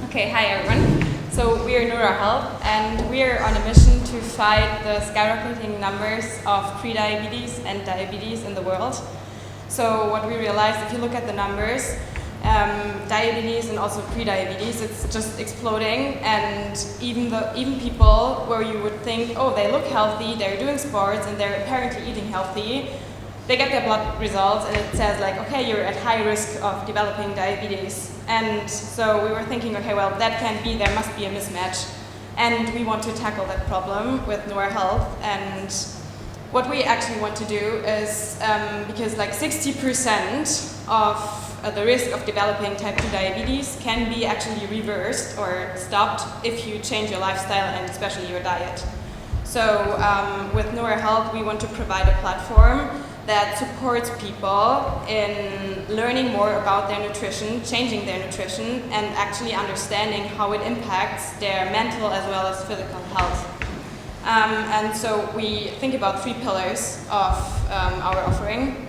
Okay, hi everyone. So we are Nourahealth, and we are on a mission to fight the skyrocketing numbers of prediabetes and diabetes in the world. So what we realized, if you look at the numbers, diabetes and also prediabetes, it's just exploding, and even people where you would think, oh, they look healthy, they're doing sports, and they're apparently eating healthy, they get their blood results and it says like, okay, you're at high risk of developing diabetes. And so we were thinking, okay, well, that can't be, there must be a mismatch. And we want to tackle that problem with Nourahealth. And what we actually want to do is, because like 60% of the risk of developing type 2 diabetes can be actually reversed or stopped if you change your lifestyle and especially your diet. So with Nourahealth, we want to provide a platform that supports people in learning more about their nutrition, changing their nutrition, and actually understanding how it impacts their mental as well as physical health. And so we think about 3 pillars of our offering.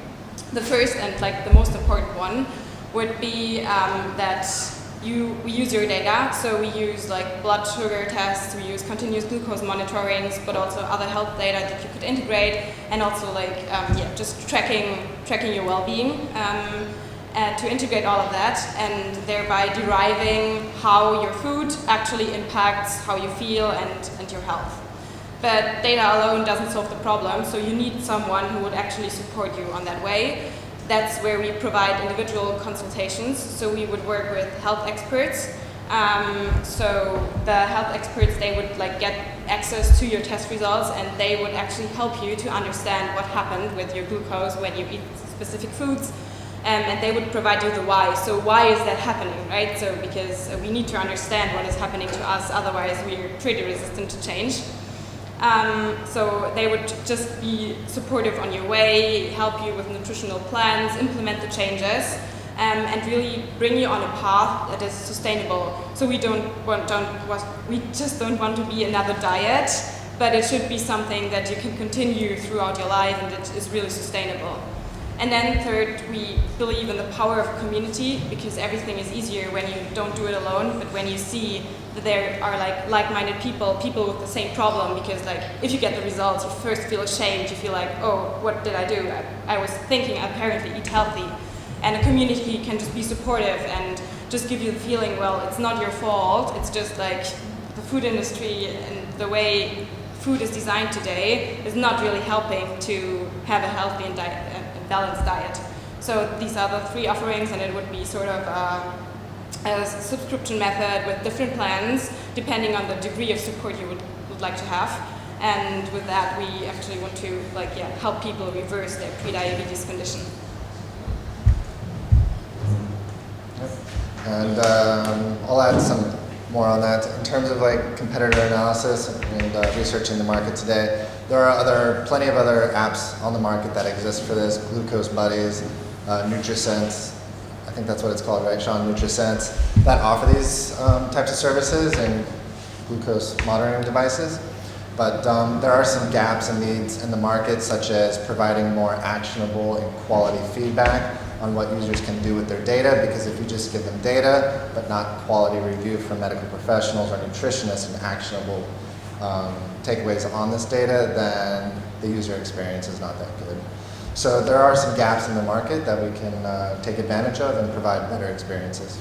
The first and like the most important one would be that we use your data. So we use like blood sugar tests, we use continuous glucose monitorings, but also other health data that you could integrate, and also like just tracking your well-being to integrate all of that, and thereby deriving how your food actually impacts how you feel and your health. But data alone doesn't solve the problem, so you need someone who would actually support you on that way. That's where we provide individual consultations. So we would work with health experts. So the health experts, they would like get access to your test results, and they would actually help you to understand what happened with your glucose when you eat specific foods. And they would provide you the why. So why is that happening, right? So because we need to understand what is happening to us, otherwise we're pretty resistant to change. So they would just be supportive on your way, help you with nutritional plans, implement the changes, and really bring you on a path that is sustainable. So we just don't want to be another diet, but it should be something that you can continue throughout your life and that is really sustainable. And then third, we believe in the power of community, because everything is easier when you don't do it alone, but when you see that there are like-minded people with the same problem, because like if you get the results, you first feel ashamed, you feel like, oh, what did I do? I was thinking I apparently eat healthy. And a community can just be supportive and just give you the feeling, well, it's not your fault, it's just like the food industry and the way food is designed today is not really helping to have a healthy and balanced diet. So these are the 3 offerings, and it would be sort of a subscription method with different plans depending on the degree of support you would like to have. And with that, we actually want to help people reverse their prediabetes condition. And I'll add some more on that. In terms of like competitor analysis and researching the market today, there are plenty of other apps on the market that exist for this. Glucose Buddies, NutriSense, I think that's what it's called, right, Sean? NutriSense, that offer these types of services and glucose monitoring devices. But there are some gaps and needs in the market, such as providing more actionable and quality feedback on what users can do with their data, because if you just give them data but not quality review from medical professionals or nutritionists and actionable takeaways on this data, then the user experience is not that good. So there are some gaps in the market that we can take advantage of and provide better experiences.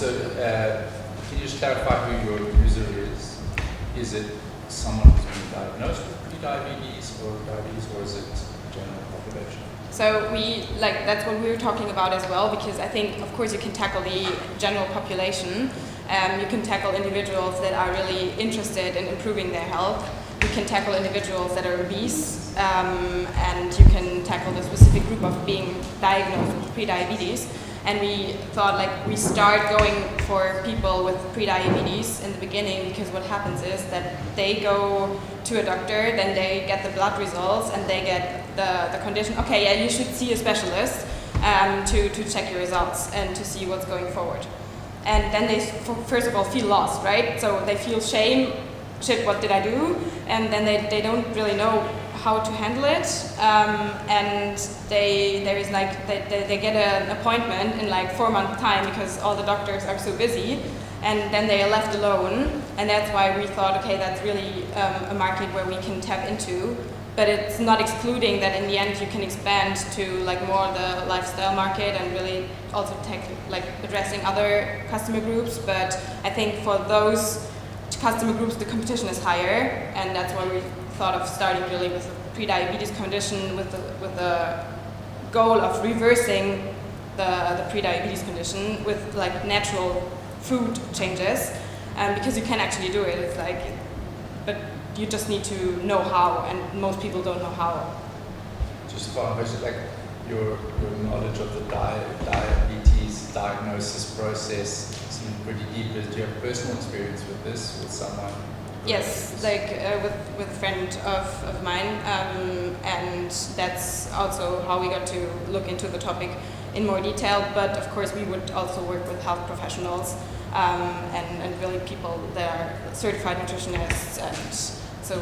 Can you just clarify who your user is? Is it someone who's been diagnosed with prediabetes or diabetes, or is it general population? So that's what we were talking about as well, because I think, of course, you can tackle the general population. You can tackle individuals that are really interested in improving their health. You can tackle individuals that are obese, and you can tackle the specific group of being diagnosed with prediabetes. And we thought we start going for people with prediabetes in the beginning, because what happens is that they go to a doctor, then they get the blood results, and they get the condition, okay, yeah, you should see a specialist to check your results and to see what's going forward. And then they, first of all, feel lost, right? So they feel shame shit, what did I do? And then they don't really know how to handle it, and they get an appointment in like 4 months time because all the doctors are so busy, and then they are left alone. And that's why we thought, okay, that's really a market where we can tap into, but it's not excluding that in the end you can expand to like more the lifestyle market and really also take like addressing other customer groups. But I think for those customer groups the competition is higher, and that's why we thought of starting really with a pre-diabetes condition with the goal of reversing the pre-diabetes condition with like natural food changes, because you can actually do it. It's like, but you just need to know how, and most people don't know how. Just a follow-up question, like your knowledge of the diabetes diagnosis process seems pretty deep. Do you have personal experience with this, with someone? Yes, like with a friend of mine, and that's also how we got to look into the topic in more detail. But of course we would also work with health professionals, and really people that are certified nutritionists, and so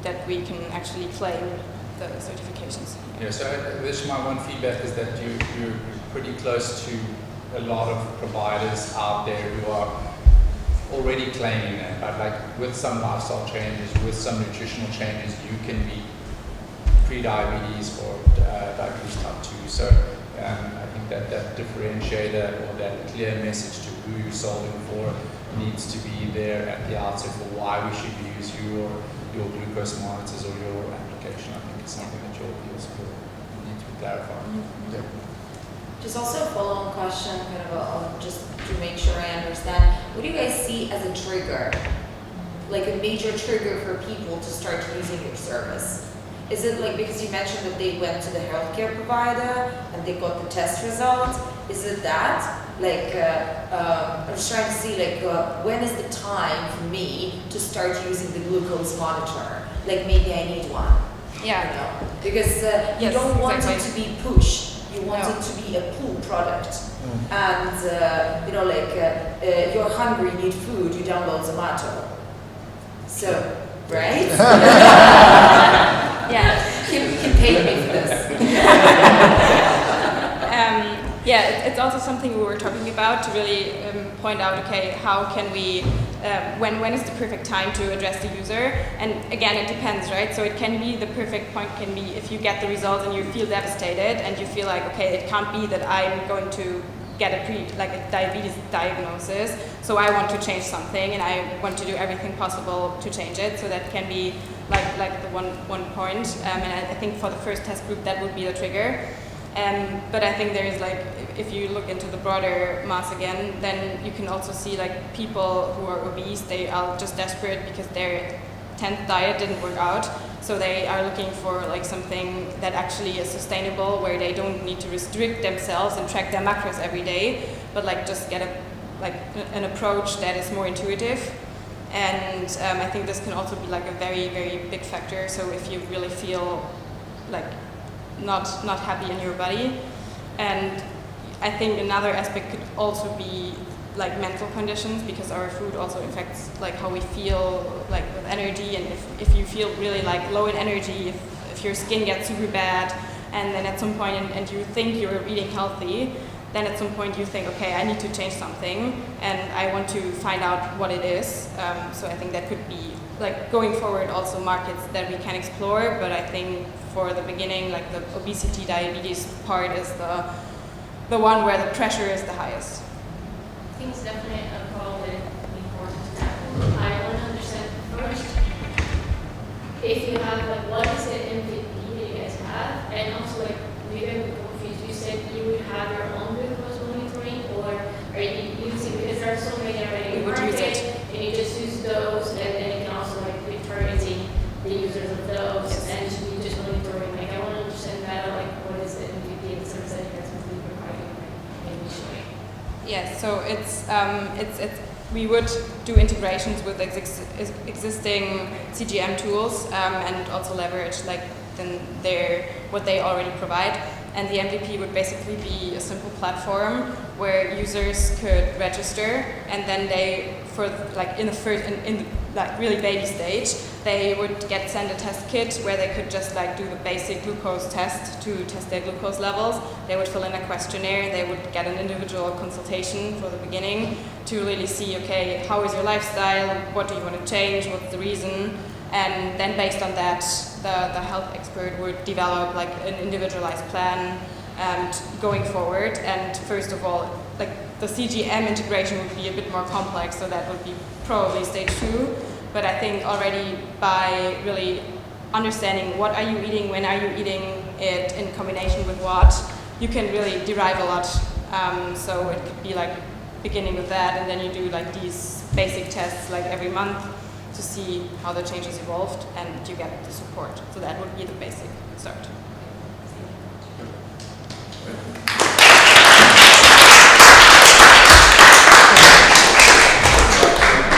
that we can actually claim the certifications. Yeah, so this is my one feedback, is that you're pretty close to a lot of providers out there who are already claiming that, but like with some lifestyle changes, with some nutritional changes, you can be pre-diabetes or diabetes type 2. So I think that differentiator, or that clear message to who you're solving for, needs to be there at the outset for why we should use your glucose monitors or your application. I think it's something that you'll also need to clarify. Mm-hmm. Yeah. Just also a follow-on question, kind of just to make sure I understand. What do you guys see as a trigger, like a major trigger for people to start using your service? Is it like because you mentioned that they went to the healthcare provider and they got the test results? Is it that? Like, I'm just trying to see, like, when is the time for me to start using the glucose monitor? Like, maybe I need one. Yeah. You know? Because you Yes, don't want exactly. it to be push. You want No. it to be a pull product. And, you know, like, you're hungry, you need food, you download Zomato. So, right? Yeah. You can pay me for this. Yeah, it's also something we were talking about to really point out, okay, how can we, when is the perfect time to address the user? And again, it depends, right? So it can be, the perfect point can be if you get the results and you feel devastated and you feel like, okay, it can't be that I'm going to get a diabetes diagnosis, so I want to change something and I want to do everything possible to change it. So that can be like the one point, and I think for the first test group that would be the trigger. But I think there is, like, if you look into the broader mass again, then you can also see like people who are obese, they are just desperate because their 10th diet didn't work out. So they are looking for like something that actually is sustainable, where they don't need to restrict themselves and track their macros every day, but like just get an approach that is more intuitive. And I think this can also be like a very, very big factor. So if you really feel like not happy in your body. And I think another aspect could also be like mental conditions, because our food also affects like how we feel like with energy, and if you feel really like low in energy, if your skin gets super bad, and then at some point and you think you're eating healthy, then at some point you think, okay, I need to change something and I want to find out what it is. So I think that could be like going forward also markets that we can explore, but I think for the beginning, like the obesity diabetes part is the one where the pressure is the highest. I think it's definitely a problem that important to tackle. I want to understand first if you have like what is the MVP that you guys have, and also like maybe I'm confused. You said you would have your own glucose monitoring, or are you using, because there are so many already in the market, and you just use those, and then you can also like be targeting the users of those, Yes. and should be just monitoring. Like I want to understand better like what is the MVP and the service that you guys must be providing initially. Yes, so it's we would do integrations with existing CGM tools, and also leverage like what they already provide. And the MVP would basically be a simple platform where users could register, and then they, for like in the like really baby stage, they would get sent a test kit where they could just like do the basic glucose test to test their glucose levels. They would fill in a questionnaire, they would get an individual consultation for the beginning to really see, okay, how is your lifestyle, what do you want to change, what's the reason, and then based on that, the health expert would develop like an individualized plan and going forward. And first of all, like the CGM integration would be a bit more complex, so that would be probably stage 2. But I think already by really understanding what are you eating, when are you eating it, in combination with what, you can really derive a lot. So it could be like beginning with that, and then you do like these basic tests like every month to see how the changes evolved, and you get the support. So that would be the basic start.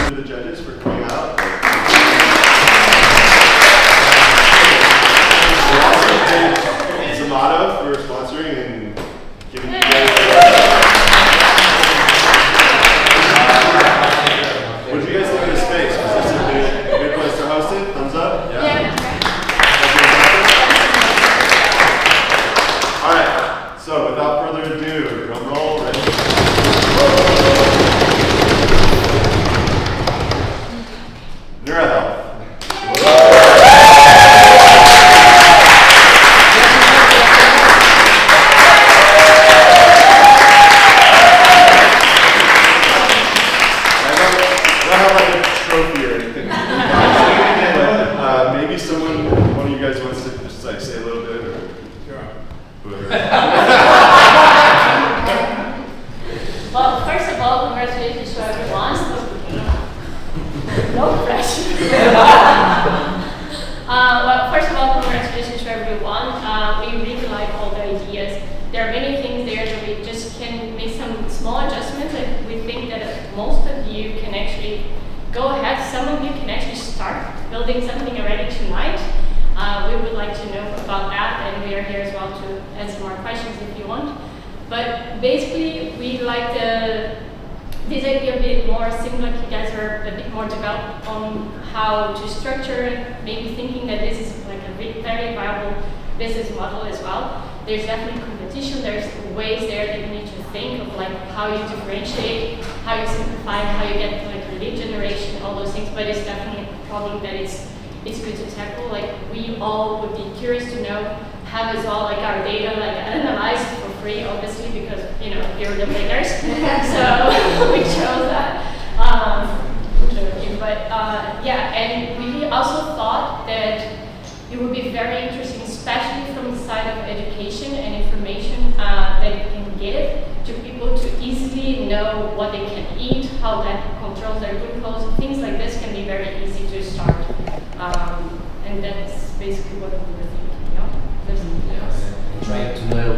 To the judges for coming out. We'll also thank Zamata for sponsoring and giving you guys. What did you guys think of the space? Was this a good place to host it? Thumbs up? Yeah. All right. So without further ado, drum roll, ready? Nourahealth. I don't have like a trophy or anything. But maybe one of you guys wants to just like say a little bit or whoever. Well, first of all, congratulations to everyone. No pressure. Well, first of all, congratulations to everyone. We really like all the ideas. There are many things there that we just can make some small adjustments, and we think that most of you can actually go ahead. Some of you can actually start building something already tonight. We would like to know about that, and we are here as well to answer more questions if you want. But basically, we like this idea a bit more similar. You guys are a bit more developed on how to structure it, maybe thinking that this is like a very viable business model as well. There's definitely competition, there's ways there that you need to think of like how you differentiate, how you simplify, how you get like lead generation, all those things, but it's definitely a problem that it's good to tackle. Like we all would be curious to know how is all like our data like analyzed for free, obviously, because you know you're the winners. So we chose that. But yeah, and we also thought that it would be very interesting, especially from the side of education and information that you can give to people to easily know what they can eat, how that controls their glucose. Things like this can be very easy to start. And that's basically what we were thinking. There's something else. Trying to know